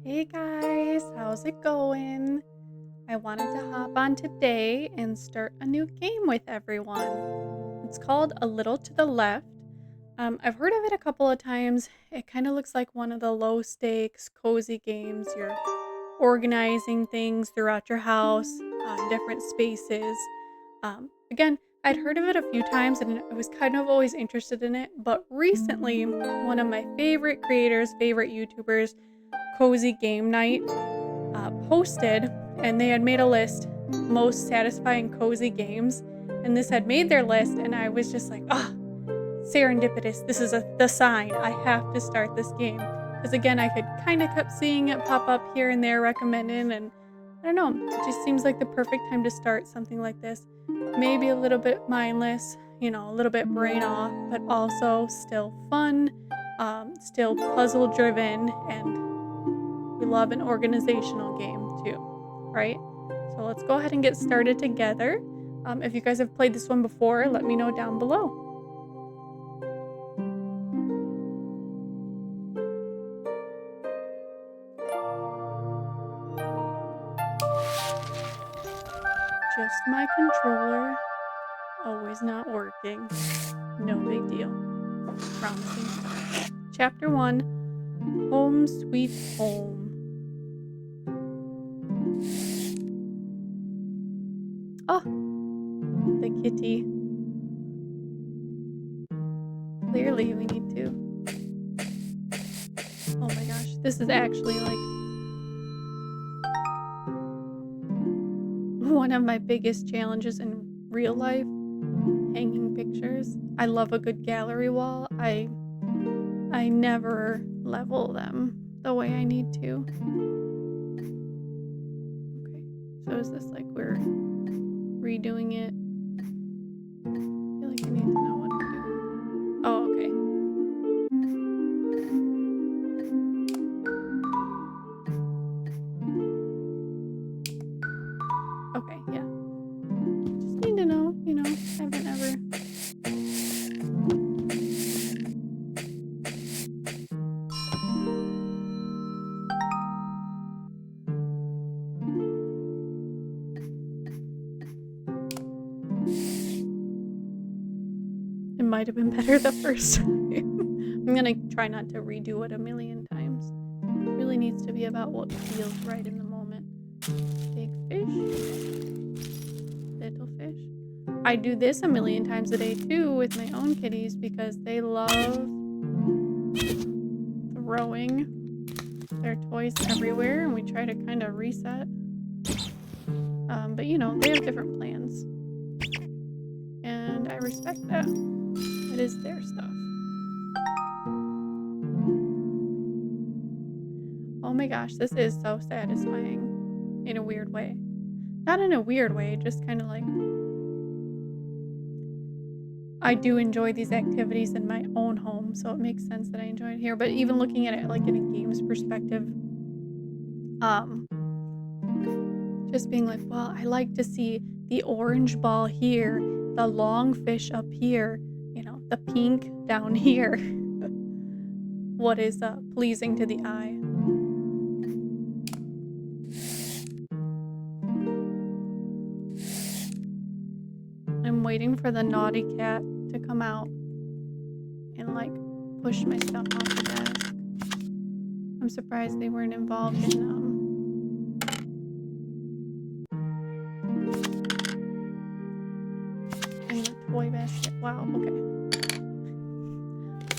Hey guys, how's it going? I wanted to hop on today and start a new game with everyone. It's called A Little to the Left. I've heard of it a couple of times. It kind of looks like one of the low stakes, cozy games. You're organizing things throughout your house, different spaces. Again, I'd heard of it a few times and I was kind of always interested in it, but recently, one of my favorite creators, favorite YouTubers, CozyGameNight, posted, and they had made a list, most satisfying cozy games, and this had made their list, and I was just like, ah, serendipitous. This is the sign. I have to start this game. Because again, I could kind of kept seeing it pop up here and there recommended, and I don't know, it just seems like the perfect time to start something like this. Maybe a little bit mindless, a little bit brain off, but also still fun, still puzzle driven, and we love an organizational game too, right? So let's go ahead and get started together. If you guys have played this one before, let me know down below. Just my controller, always not working. No big deal. Promising. Chapter 1, Home Sweet Home. Oh, the kitty. Clearly we need to. Oh my gosh, this is actually like one of my biggest challenges in real life, hanging pictures. I love a good gallery wall. I never level them the way I need to. Okay, so is this like we're redoing it? I feel like I need to know what I'm doing. Oh, okay. Okay, yeah. Just need to know, haven't ever. It might have been better the first time. I'm gonna try not to redo it a million times. It really needs to be about what feels right in the moment. Big fish, little fish. I do this a million times a day too with my own kitties because they love throwing their toys everywhere, and we try to kind of reset. But they have different plans, and I respect that. It is their stuff. Oh my gosh, this is so satisfying in a weird way. Not in a weird way, just kind of like I do enjoy these activities in my own home, so it makes sense that I enjoy it here. But even looking at it like in a game's perspective, um, just being like, well, I like to see the orange ball here, the long fish up here, the pink down here. What is pleasing to the eye. I'm waiting for the naughty cat to come out and like push my stuff off the desk. I'm surprised they weren't involved in the toy basket. Wow, okay.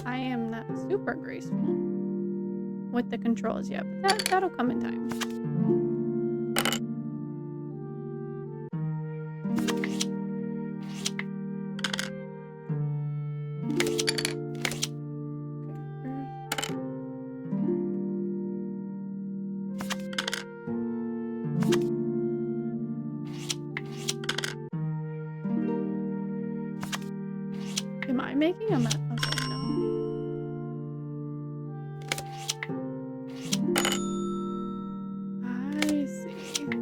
I am not super graceful with the controls yet, but that'll come in time. Am I making a mess? Okay, no. I see. No.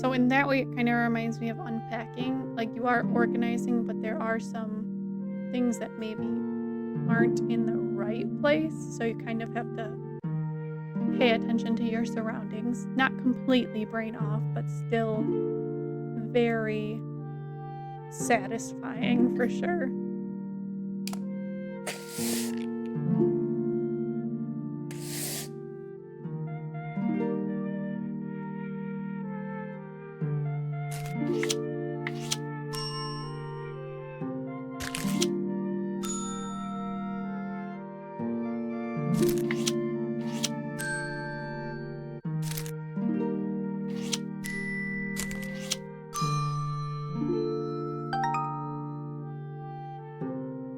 So in that way, it kind of reminds me of unpacking. Like you are organizing, but there are some things that maybe aren't in the right place. So you kind of have to pay attention to your surroundings. Not completely brain off, but still very satisfying for sure.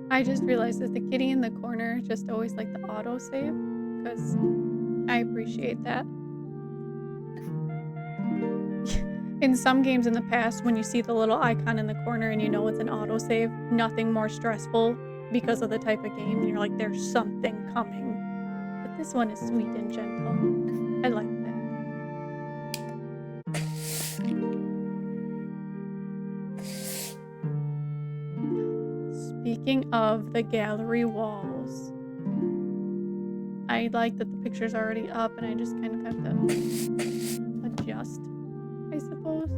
I just realized that the kitty in the corner just always like the autosave because I appreciate that. In some games in the past, when you see the little icon in the corner and you know it's an autosave, nothing more stressful because of the type of game. And you're like, there's something coming. But this one is sweet and gentle. I like that. Speaking of the gallery walls, I like that the picture's already up and I just kind of have to adjust, I suppose.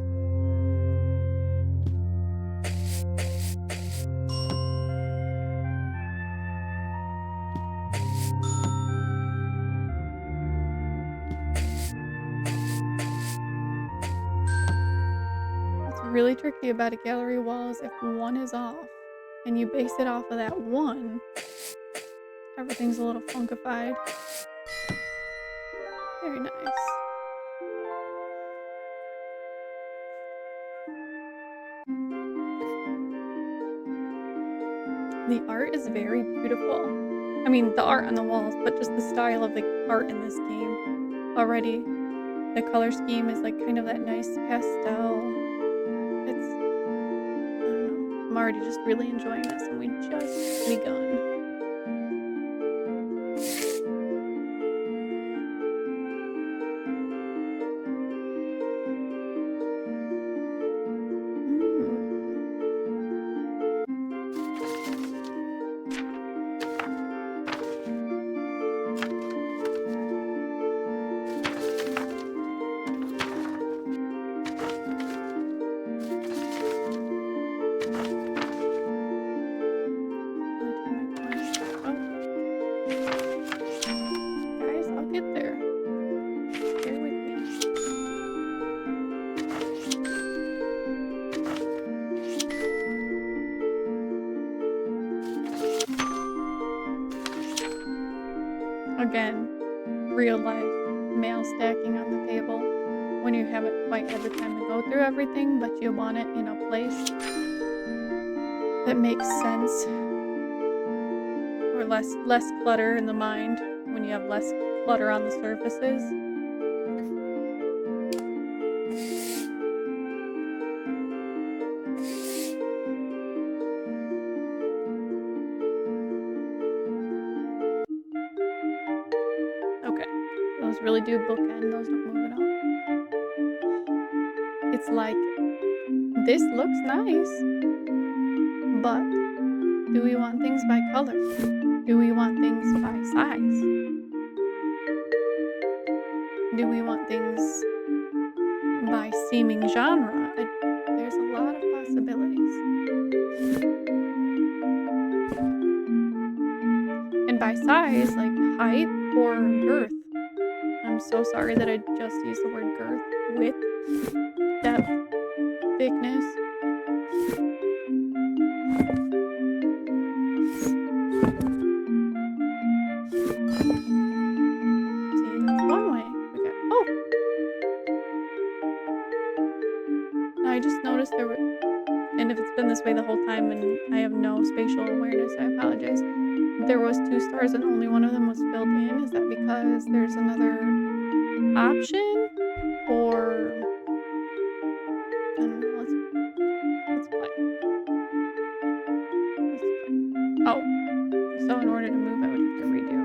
What's really tricky about a gallery wall is if one is off and you base it off of that one, everything's a little funkified. Very nice. The art is very beautiful. I mean, the art on the walls, but just the style of the art in this game. Already, the color scheme is like kind of that nice pastel. It's, I don't know. I'm already just really enjoying this, and we just begun. Guys, I'll get there. Bear with me. Again, real life mail stacking on the table when you haven't quite had the time to go through everything, but you want it in a place that makes sense, or less clutter in the mind when you have less clutter on the surfaces. Okay, those really do bookend, those don't move at all. It's like, this looks nice, but do we want things by color? Do we want things by size? Do we want things by seeming genre? There's a lot of possibilities. And by size, like height or girth. I'm so sorry that I just used the word girth. Width, depth, thickness. See, that's one way. Okay. Oh! I just noticed there were, and if it's been this way the whole time and I have no spatial awareness, I apologize. There was 2 stars and only one of them was filled in. Is that because there's another option? Or I don't know. Let's play. Let's play. Oh, so in order to move, I would have to redo.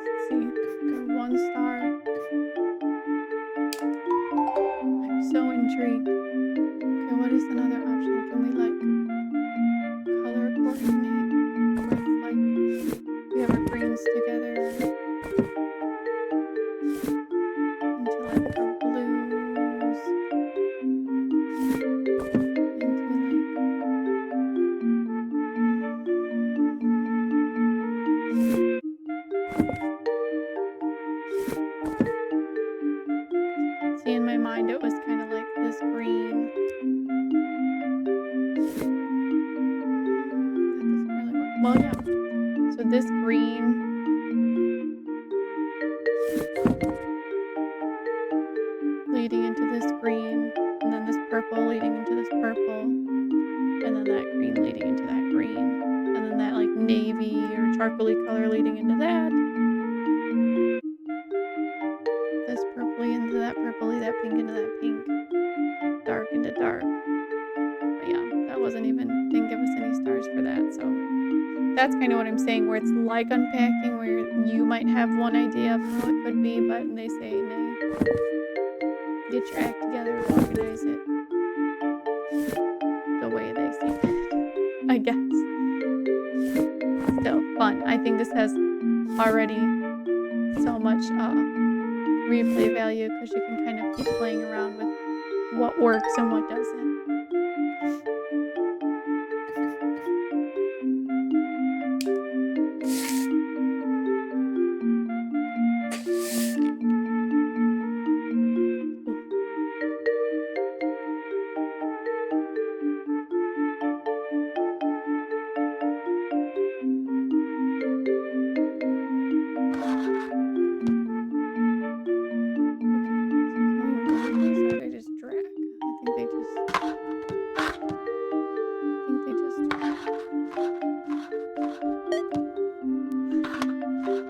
Let's see. Got 1 star. I'm so intrigued. Okay, what is another option? Can we like color coordinate? Where it's like we have our greens together into like our blues into like see, in my mind it was kind of like this green. That doesn't really work. Well, yeah. So this green leading into this green, and then this purple leading into this purple, and then that green leading into that green, and then that like navy or charcoaly color leading into that, this purpley into that purpley, that pink into that pink, dark into dark. But yeah, that wasn't even, didn't give us any stars for that, so that's kind of what I'm saying, where it's like unpacking, where you might have one idea of how it could be, but they say, nay, get your act together, organize it the way they see fit, I guess. Still fun. I think this has already so much replay value because you can kind of keep playing around with what works and what doesn't. Okay, so can we move these or they just drag?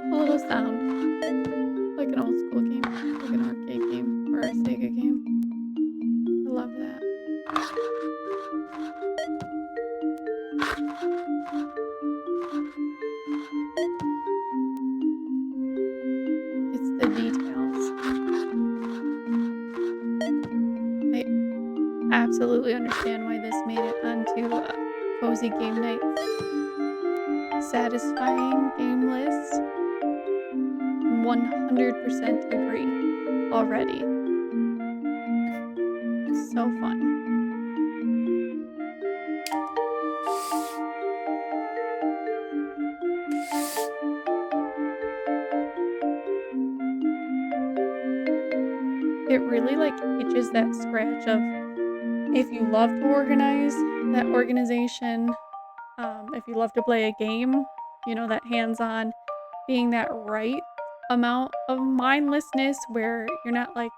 A little sound. Like an old school game. Like an arcade game or a Sega game. I love that. It's the details. I absolutely understand why this made it onto CozyGameNight's satisfying game list. 100% agree already. So fun. It really like itches that scratch of if you love to organize, that organization, if you love to play a game, you know, that hands-on, being that right amount of mindlessness where you're not like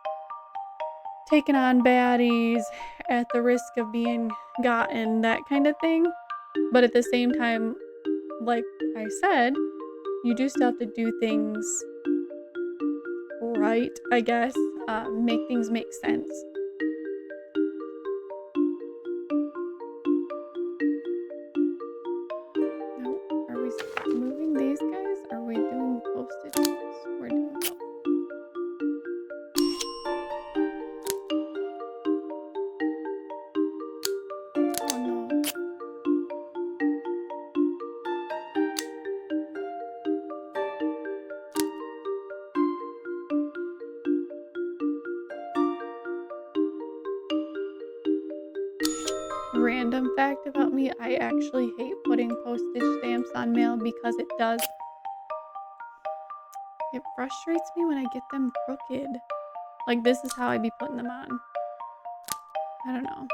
taking on baddies at the risk of being gotten, that kind of thing. But at the same time, like I said, you do still have to do things right, I guess, make things make sense. Now, are we moving these guys? Or are we doing postage notes? We're doing both. Oh no. Random fact about me, I actually hate putting postage stamps on mail because it frustrates me when I get them crooked. Like this is how I be putting them on. I don't know.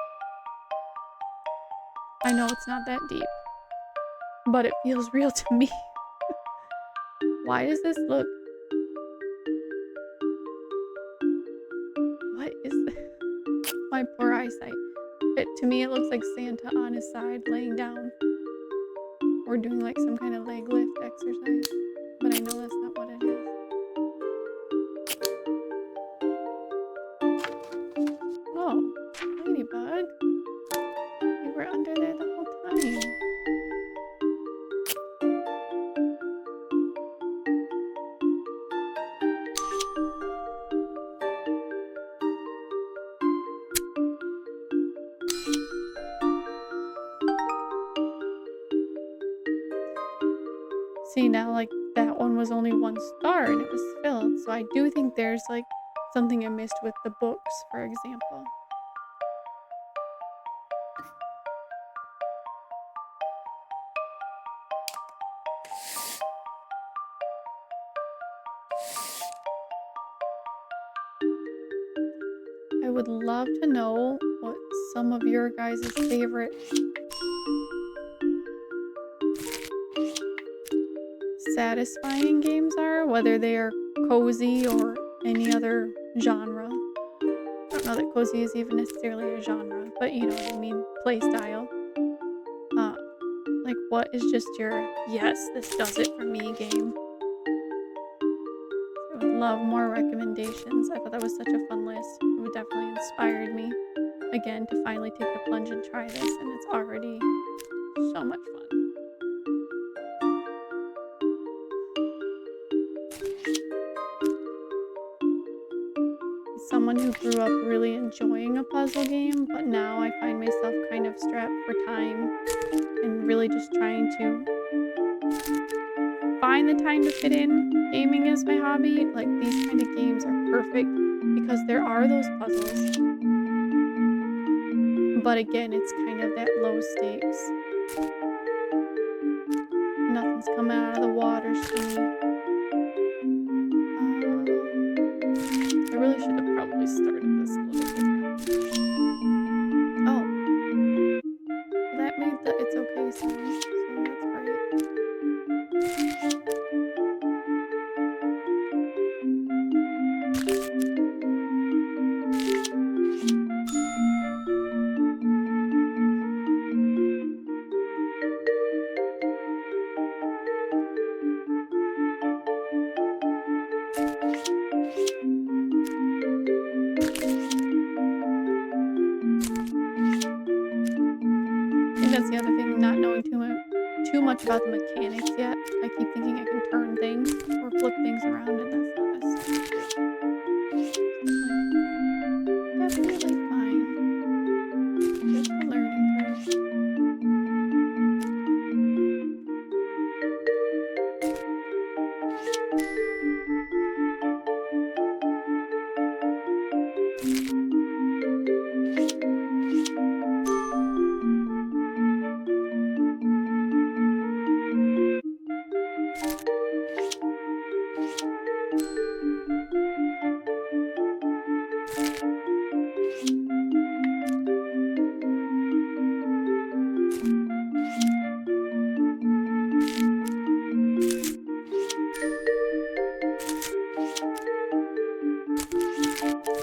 I know it's not that deep, but it feels real to me. Why does this look... What is this? My poor eyesight. To me, it looks like Santa on his side laying down or doing like some kind of leg lift exercise. now, like, that one was only 1 star and it was filled, so I do think there's, like, something I missed with the books, for example. I would love to know what some of your guys' favorite satisfying games are, whether they are cozy or any other genre. I don't know that cozy is even necessarily a genre, but you know what I mean, play style. Uh, like what is just your yes, this does it for me game? I would love more recommendations. I thought that was such a fun list. It would definitely inspired me again to finally take the plunge and try this, and it's already so much fun. As someone who grew up really enjoying a puzzle game, but now I find myself kind of strapped for time and really just trying to find the time to fit in gaming as my hobby. Like these kind of games are perfect because there are those puzzles, but again, it's kind of that low stakes. Nothing's coming out of the water, shimmy. I really should have probably started this a little different. Oh, that made the it's okay sound, so that's great. I think that's the other thing, not knowing too much about the mechanics yet. I keep thinking I can turn things or flip things around, and that's not necessarily true. Definitely fine. Just a learning curve.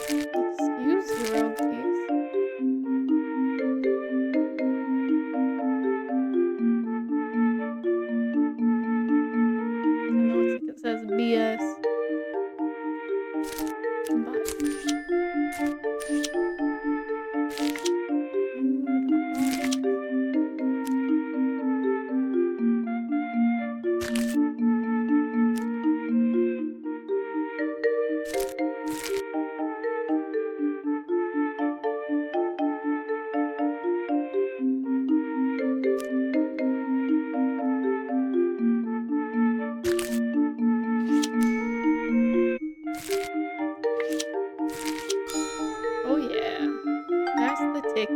Excuse you, rogue piece. I know it's like it says BS, but ooh, don't go there. Oh yeah, that's the ticket.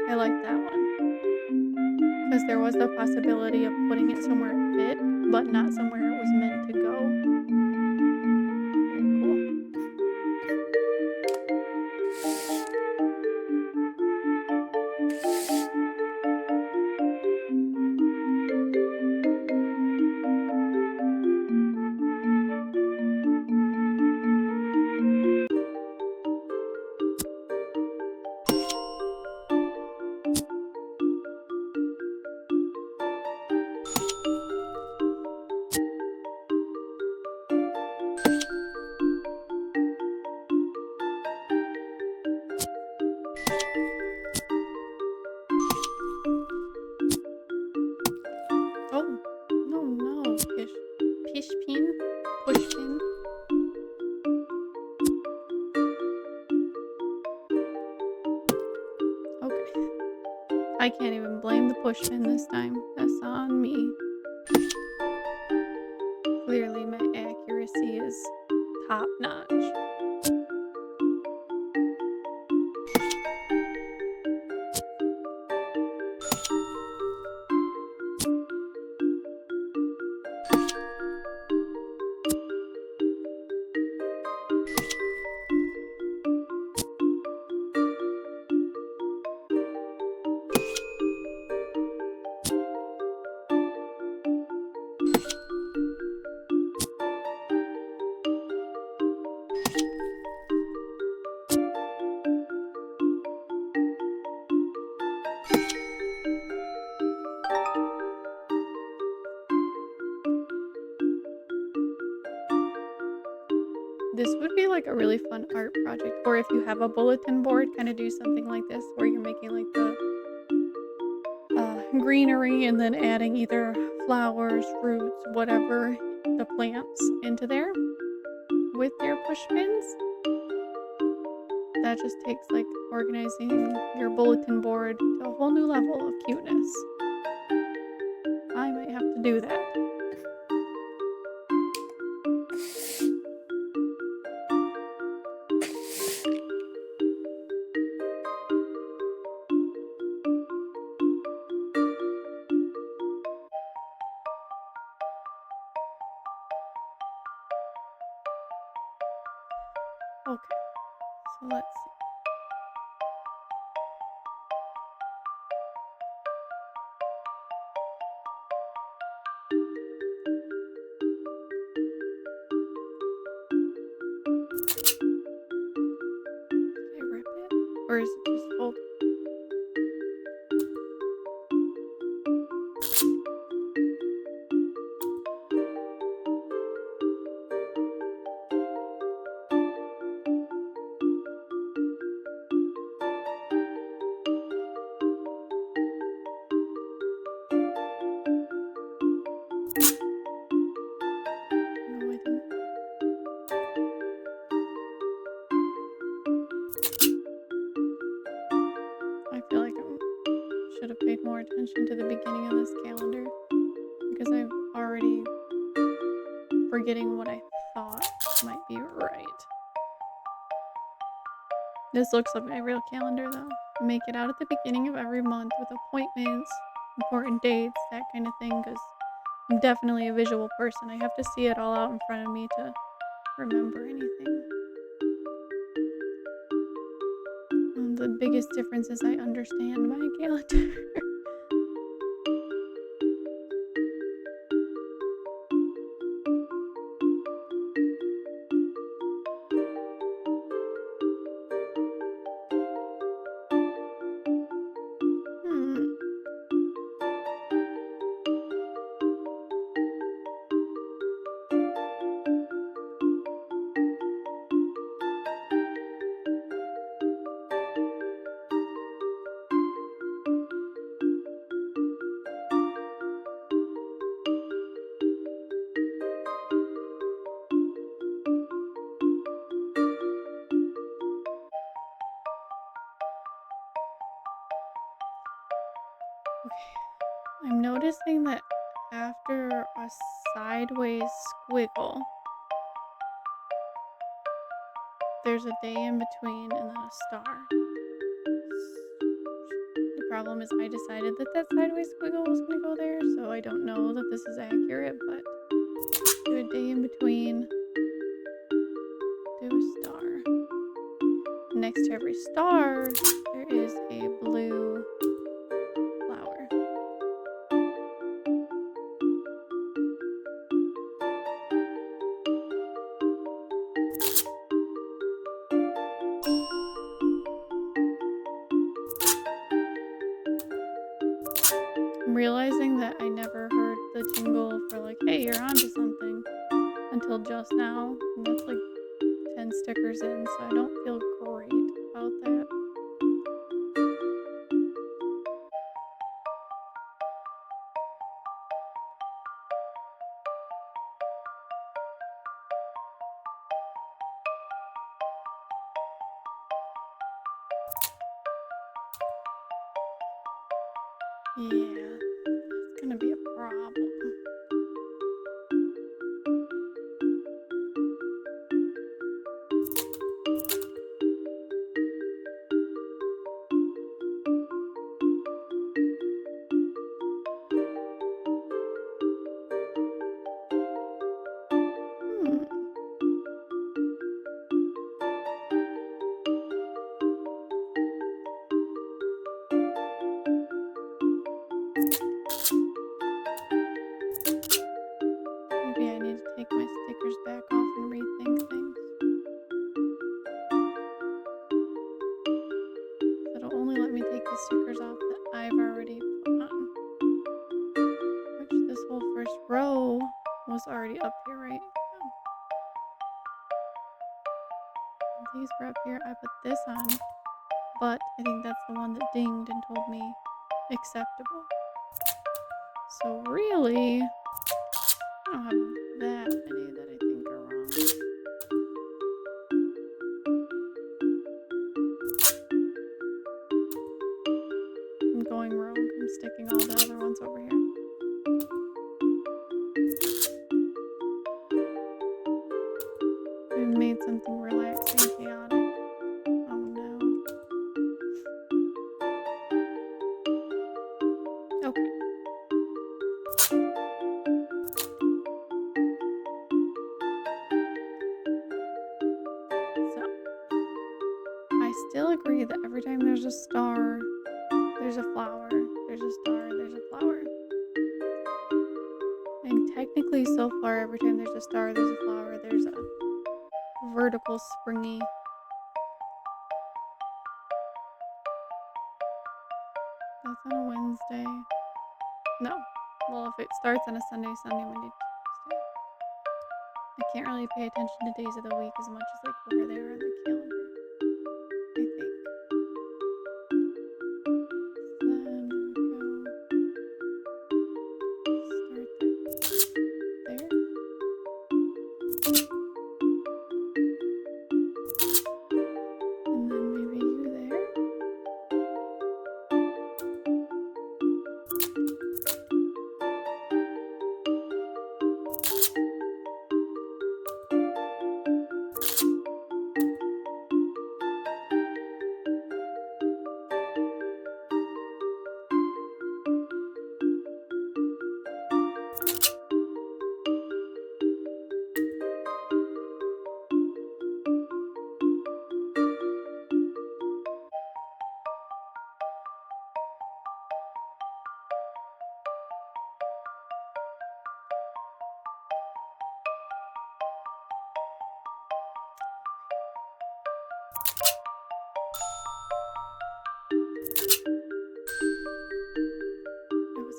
I like that one because there was the possibility of putting it somewhere it fit, but not somewhere it was meant to go. Very cool. Oh, no, no, pish pin, push pin. Okay, I can't even blame the push pin this time. That's on me. is top notch. This would be like a really fun art project, or if you have a bulletin board, kind of do something like this where you're making like the greenery and then adding either flowers, fruits, whatever, the plants into there with your push pins. That just takes like organizing your bulletin board to a whole new level of cuteness. I might have to do that. Okay, so let's see. Did I rip it? Or is it just folded? No, I didn't. I feel like I should have paid more attention to the beginning of this calendar because I'm already forgetting what I thought might be right. This looks like my real calendar though. Make it out at the beginning of every month with appointments, important dates, that kind of thing, because I'm definitely a visual person. I have to see it all out in front of me to remember anything. The biggest difference is I understand my calendar. Hmm. Okay. I'm noticing that after a sideways squiggle, there's a day in between and then a star. The problem is I decided that that sideways squiggle was going to go there, so I don't know that this is accurate, but do a day in between, do a star. Next to every star, there is a blue flower. I'm realizing that I never heard the jingle for like, hey, you're onto something until just now. And that's like 10 stickers in, so I don't feel great about that. Yeah, that's gonna be a problem. stickers back off and rethink things. It'll only let me take the stickers off that I've already put on. Which this whole first row was already up here, right? Oh. These were up here. I put this on, but I think that's the one that dinged and told me acceptable. So really, I don't have that many that I think are wrong. I'm going rogue. I'm sticking all the other ones over here. I've made something relaxing and chaotic. Oh no. Okay. So, I still agree that every time there's a star, there's a flower. There's a star, there's a flower. And technically, so far, every time there's a star, there's a flower, there's a vertical springy. That's on a Wednesday. No. Well, if it starts on a Sunday, Monday, Tuesday. I can't really pay attention to days of the week as much as like where they are on the calendar, I think. So then we go start that there. And then maybe you there. It was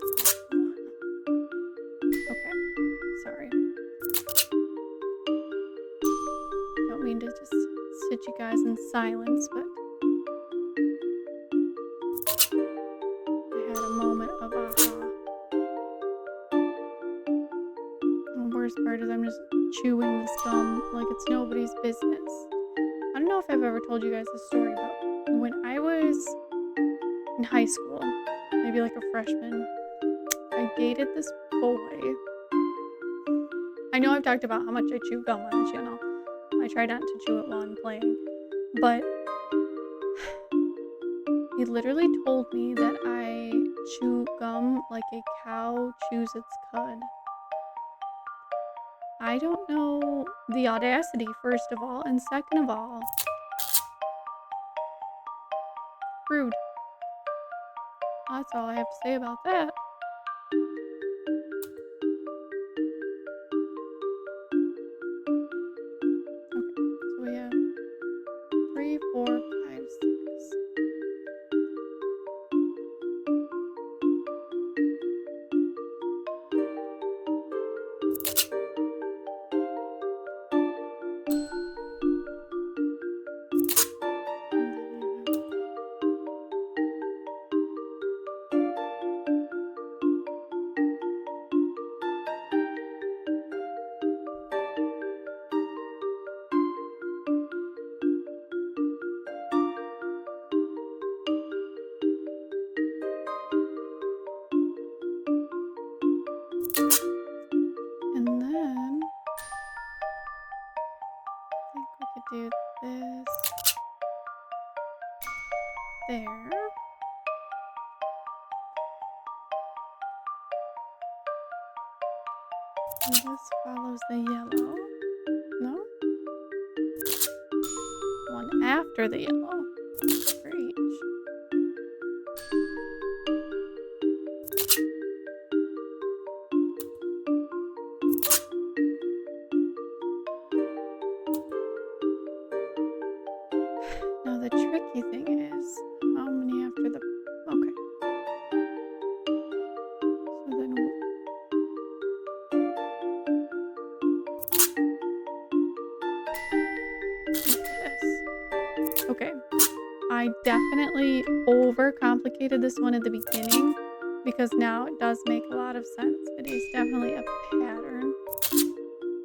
okay. Sorry. Don't mean to just sit you guys in silence, but I had a moment of aha. And the worst part is I'm just chewing this gum like it's nobody's business. I don't know if I've ever told you guys this story, but when I was in high school, maybe like a freshman, I dated this boy. I know I've talked about how much I chew gum on the channel. I try not to chew it while I'm playing, but he literally told me that I chew gum like a cow chews its cud. I don't know the audacity, first of all, and second of all, rude. That's all I have to say about that. Okay, so we have 3, 4, 5, 6. And then I think we could do this there. And this follows the yellow. No? One after the yellow for each. tricky thing is how many after the. Okay. So then this. Okay. I definitely overcomplicated this one at the beginning because now it does make a lot of sense. It is definitely a pattern.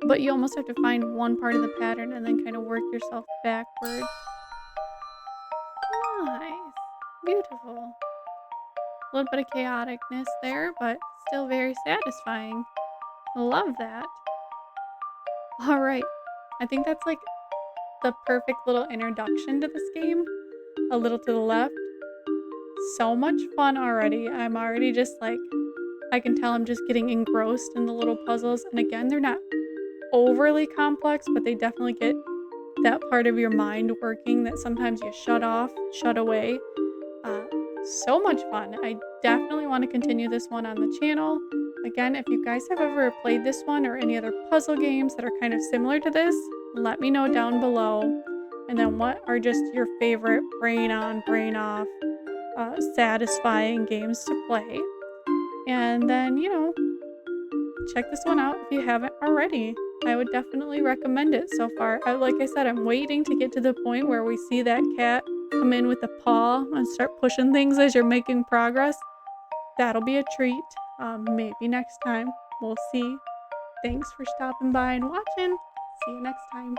But you almost have to find one part of the pattern and then kind of work yourself backwards. Nice. Beautiful. A little bit of chaoticness there, but still very satisfying. Love that. All right. I think that's like the perfect little introduction to this game. A little to the left. So much fun already. I'm already just like, I can tell I'm just getting engrossed in the little puzzles. And again, they're not overly complex, but they definitely get that part of your mind working that sometimes you shut off, shut away. Uh, so much fun. I definitely want to continue this one on the channel. Again, if you guys have ever played this one or any other puzzle games that are kind of similar to this, let me know down below. And then what are just your favorite brain on, brain off, satisfying games to play. And then, check this one out if you haven't already. I would definitely recommend it so far. Like I said, I'm waiting to get to the point where we see that cat come in with a paw and start pushing things as you're making progress. That'll be a treat. Maybe next time. We'll see. Thanks for stopping by and watching. See you next time.